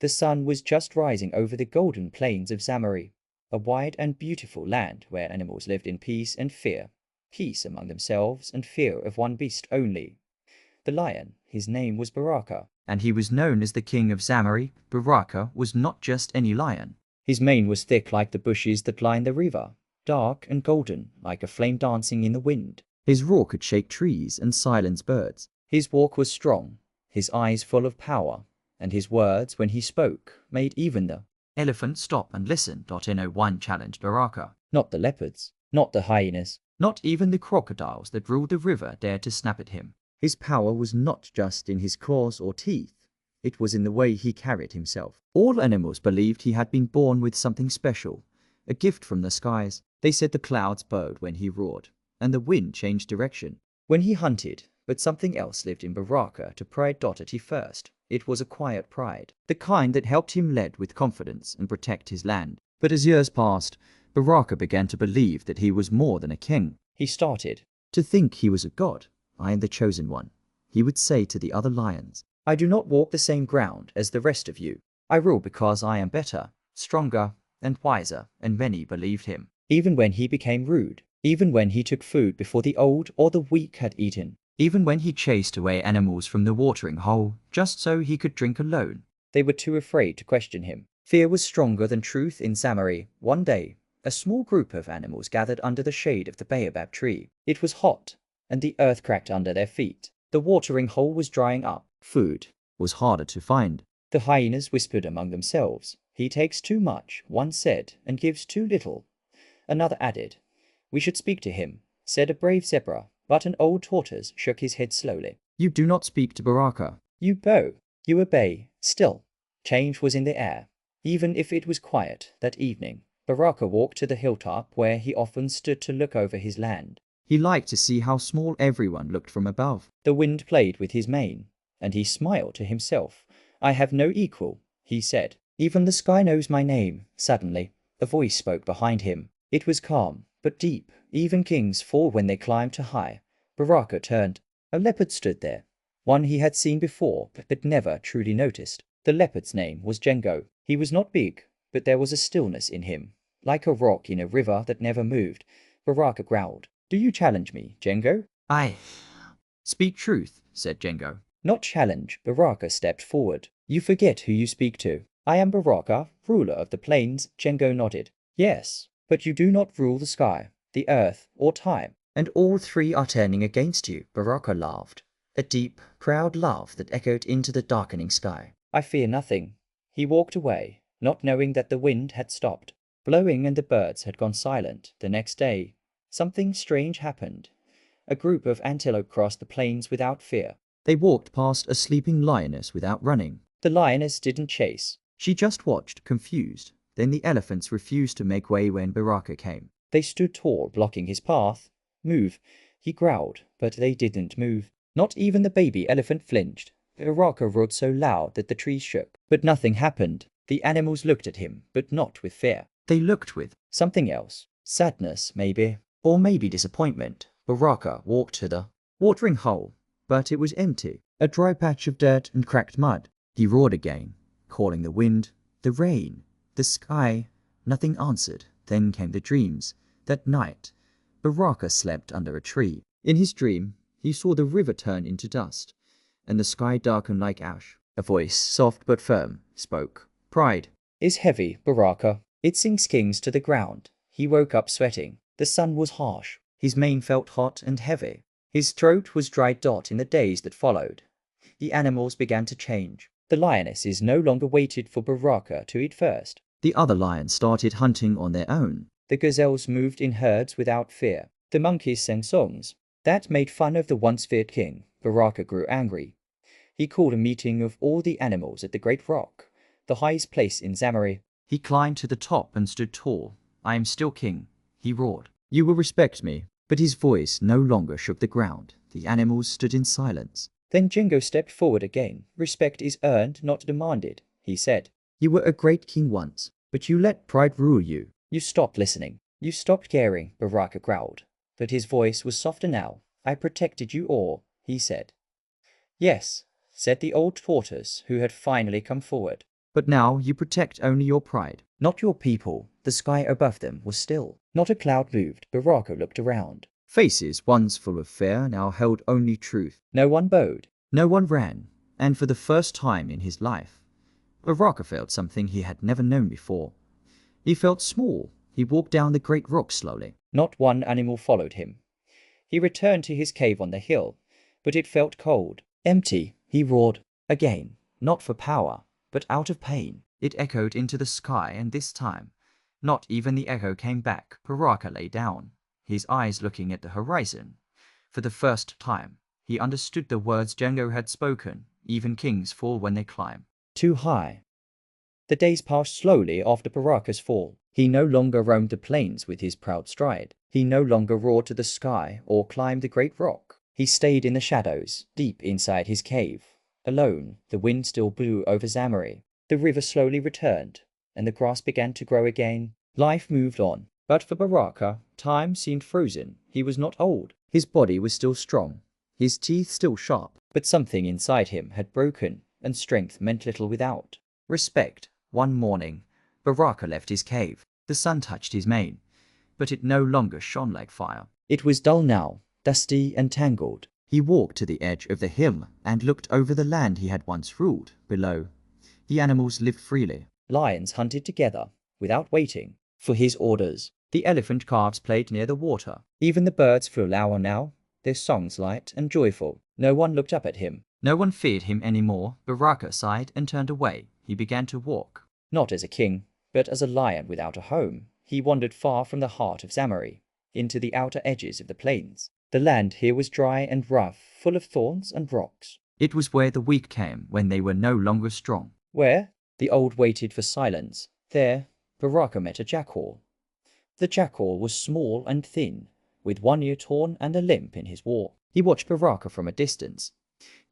The sun was just rising over the golden plains of Zamari, a wide and beautiful land where animals lived in peace and fear, peace among themselves and fear of one beast only. The lion, his name was Baraka, and he was known as the king of Zamari. Baraka was not just any lion. His mane was thick like the bushes that line the river, dark and golden like a flame dancing in the wind. His roar could shake trees and silence birds. His walk was strong, his eyes full of power, and his words, when he spoke, made even the elephant stop and listen. No one challenged Baraka. Not the leopards, not the hyenas, not even the crocodiles that ruled the river dared to snap at him. His power was not just in his claws or teeth. It was in the way he carried himself. All animals believed he had been born with something special, a gift from the skies. They said the clouds bowed when he roared, and the wind changed direction when he hunted. But something else lived in Baraka to pride. At first, it was a quiet pride, the kind that helped him lead with confidence and protect his land. But as years passed, Baraka began to believe that he was more than a king. He started to think he was a god. I am the chosen one, he would say to the other lions. I do not walk the same ground as the rest of you. I rule because I am better, stronger, and wiser, and many believed him. Even when he became rude, even when he took food before the old or the weak had eaten, even when he chased away animals from the watering hole just so he could drink alone, they were too afraid to question him. Fear was stronger than truth in Zamari. One day, a small group of animals gathered under the shade of the baobab tree. It was hot, and the earth cracked under their feet. The watering hole was drying up. Food was harder to find. The hyenas whispered among themselves. He takes too much, one said, and gives too little. Another added. We should speak to him, said a brave zebra, but an old tortoise shook his head slowly. You do not speak to Baraka. You bow. You obey. Still, change was in the air. Even if it was quiet that evening, Baraka walked to the hilltop where he often stood to look over his land. He liked to see how small everyone looked from above. The wind played with his mane, and he smiled to himself. I have no equal, he said. Even the sky knows my name. Suddenly, a voice spoke behind him. It was calm, but deep. Even kings fall when they climb too high. Baraka turned. A leopard stood there, one he had seen before but never truly noticed. The leopard's name was Django. He was not big, but there was a stillness in him, like a rock in a river that never moved. Baraka growled. Do you challenge me, Django? I speak truth, said Django. Not challenge. Baraka stepped forward. You forget who you speak to. I am Baraka, ruler of the plains. Django nodded. Yes, but you do not rule the sky, the earth, or time. And all three are turning against you. Baraka laughed, a deep, proud laugh that echoed into the darkening sky. I fear nothing. He walked away, not knowing that the wind had stopped blowing and the birds had gone silent. The next day, something strange happened. A group of antelope crossed the plains without fear. They walked past a sleeping lioness without running. The lioness didn't chase. She just watched, confused. Then the elephants refused to make way when Baraka came. They stood tall, blocking his path. Move, he growled, but they didn't move. Not even the baby elephant flinched. Baraka roared so loud that the trees shook. But nothing happened. The animals looked at him, but not with fear. They looked with something else. Sadness, maybe. Or maybe disappointment. Baraka walked to the watering hole, but it was empty. A dry patch of dirt and cracked mud. He roared again, calling the wind, the rain, the sky. Nothing answered. Then came the dreams. That night, Baraka slept under a tree. In his dream, he saw the river turn into dust, and the sky darken like ash. A voice, soft but firm, spoke. Pride is heavy, Baraka. It sinks kings to the ground. He woke up sweating. The sun was harsh. His mane felt hot and heavy. His throat was dried. In the days that followed, the animals began to change. The lionesses no longer waited for Baraka to eat first. The other lions started hunting on their own. The gazelles moved in herds without fear. The monkeys sang songs that made fun of the once feared king. Baraka grew angry. He called a meeting of all the animals at the great rock, the highest place in Zamari. He climbed to the top and stood tall. I am still king, he roared. You will respect me. But his voice no longer shook the ground. The animals stood in silence. Then Django stepped forward again. Respect is earned, not demanded, he said. You were a great king once, but you let pride rule you. You stopped listening. You stopped caring, Baraka growled. But his voice was softer now. I protected you all, he said. Yes, said the old tortoise who had finally come forward. But now you protect only your pride, not your people. The sky above them was still. Not a cloud moved. Baraka looked around. Faces once full of fear now held only truth. No one bowed. No one ran. And for the first time in his life, Baraka felt something he had never known before. He felt small. He walked down the great rock slowly. Not one animal followed him. He returned to his cave on the hill, but it felt cold. Empty, he roared. Again, not for power, but out of pain. It echoed into the sky, and this time, not even the echo came back. Baraka lay down, his eyes looking at the horizon. For the first time, he understood the words Django had spoken. Even kings fall when they climb too high. The days passed slowly after Baraka's fall. He no longer roamed the plains with his proud stride. He no longer roared to the sky or climbed the great rock. He stayed in the shadows, deep inside his cave. Alone, the wind still blew over Zamari. The river slowly returned, and the grass began to grow again. Life moved on. But for Baraka, time seemed frozen. He was not old. His body was still strong, his teeth still sharp. But something inside him had broken, and strength meant little without respect. One morning, Baraka left his cave. The sun touched his mane, but it no longer shone like fire. It was dull now, dusty and tangled. He walked to the edge of the hill and looked over the land he had once ruled. Below, the animals lived freely. Lions hunted together, without waiting for his orders. The elephant calves played near the water. Even the birds flew lower now, their songs light and joyful. No one looked up at him. No one feared him anymore. Baraka sighed and turned away. He began to walk. Not as a king, but as a lion without a home. He wandered far from the heart of Zamari, into the outer edges of the plains. The land here was dry and rough, full of thorns and rocks. It was where the weak came when they were no longer strong. Where? The old waited for silence. There, Baraka met a jackal. The jackal was small and thin, with one ear torn and a limp in his walk. He watched Baraka from a distance.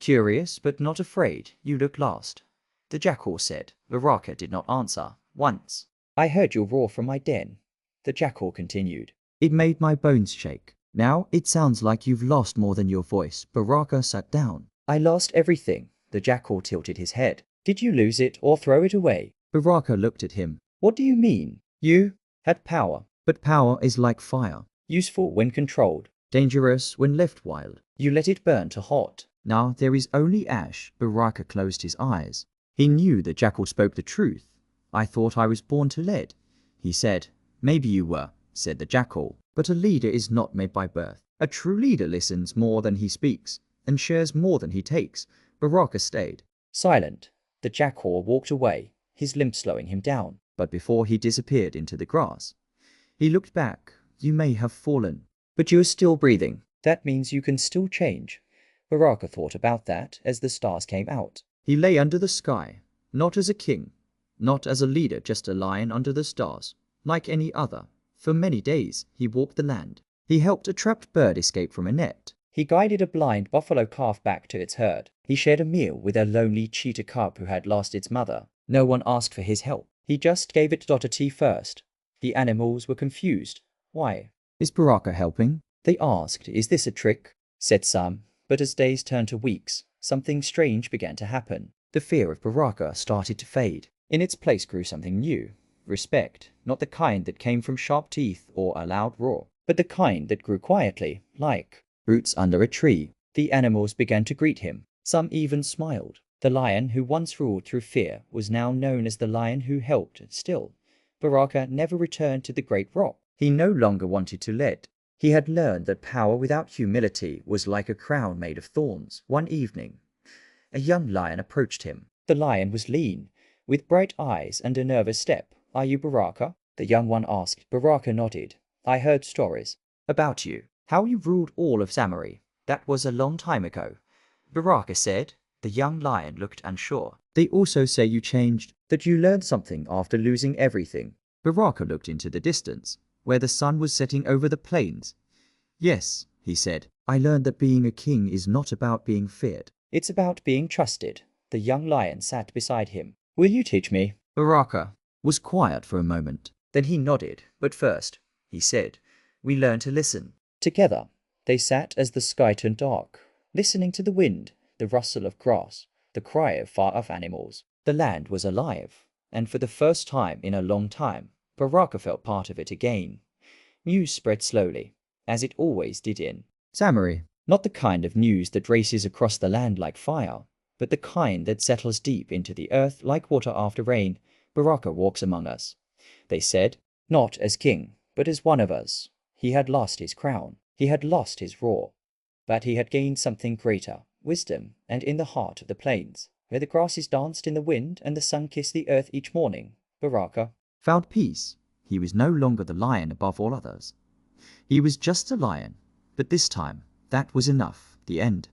Curious, but not afraid. You look lost, the jackal said. Baraka did not answer. Once, I heard your roar from my den, the jackal continued. It made my bones shake. Now it sounds like you've lost more than your voice. Baraka sat down. I lost everything. The jackal tilted his head. Did you lose it or throw it away? Baraka looked at him. What do you mean? You had power, but power is like fire. Useful when controlled, dangerous when left wild. You let it burn to hot. Now there is only ash. Baraka closed his eyes. He knew the jackal spoke the truth. I thought I was born to lead, he said. Maybe you were, said the jackal, but a leader is not made by birth. A true leader listens more than he speaks, and shares more than he takes. Baraka stayed silent. The jackal walked away, his limp slowing him down. But before he disappeared into the grass, he looked back. You may have fallen, but you are still breathing. That means you can still change. Baraka thought about that as the stars came out. He lay under the sky, not as a king, not as a leader, just a lion under the stars, like any other. For many days, he walked the land. He helped a trapped bird escape from a net. He guided a blind buffalo calf back to its herd. He shared a meal with a lonely cheetah cub who had lost its mother. No one asked for his help. He just gave it Dr. Tea first. The animals were confused. Why? Is Baraka helping? They asked. Is this a trick? Said some. But as days turned to weeks, something strange began to happen. The fear of Baraka started to fade. In its place grew something new. Respect, not the kind that came from sharp teeth or a loud roar, but the kind that grew quietly, like roots under a tree. The animals began to greet him. Some even smiled. The lion who once ruled through fear was now known as the lion who helped. Still, Baraka never returned to the great rock. He no longer wanted to lead. He had learned that power without humility was like a crown made of thorns. One evening, a young lion approached him. The lion was lean, with bright eyes and a nervous step. Are you Baraka? The young one asked. Baraka nodded. I heard stories about you. How you ruled all of Zamari. That was a long time ago, Baraka said. The young lion looked unsure. They also say you changed, that you learned something after losing everything. Baraka looked into the distance, where the sun was setting over the plains. Yes, he said. I learned that being a king is not about being feared. It's about being trusted. The young lion sat beside him. Will you teach me? Baraka was quiet for a moment. Then he nodded. But first, he said, we learn to listen. Together, they sat as the sky turned dark, listening to the wind, the rustle of grass, the cry of far-off animals. The land was alive, and for the first time in a long time, Baraka felt part of it again. News spread slowly, as it always did in Samari. Not the kind of news that races across the land like fire, but the kind that settles deep into the earth like water after rain. Baraka walks among us. They said, not as king, but as one of us. He had lost his crown, he had lost his roar, but he had gained something greater, wisdom, and in the heart of the plains, where the grasses danced in the wind and the sun kissed the earth each morning, Baraka found peace. He was no longer the lion above all others. He was just a lion, but this time that was enough. The end.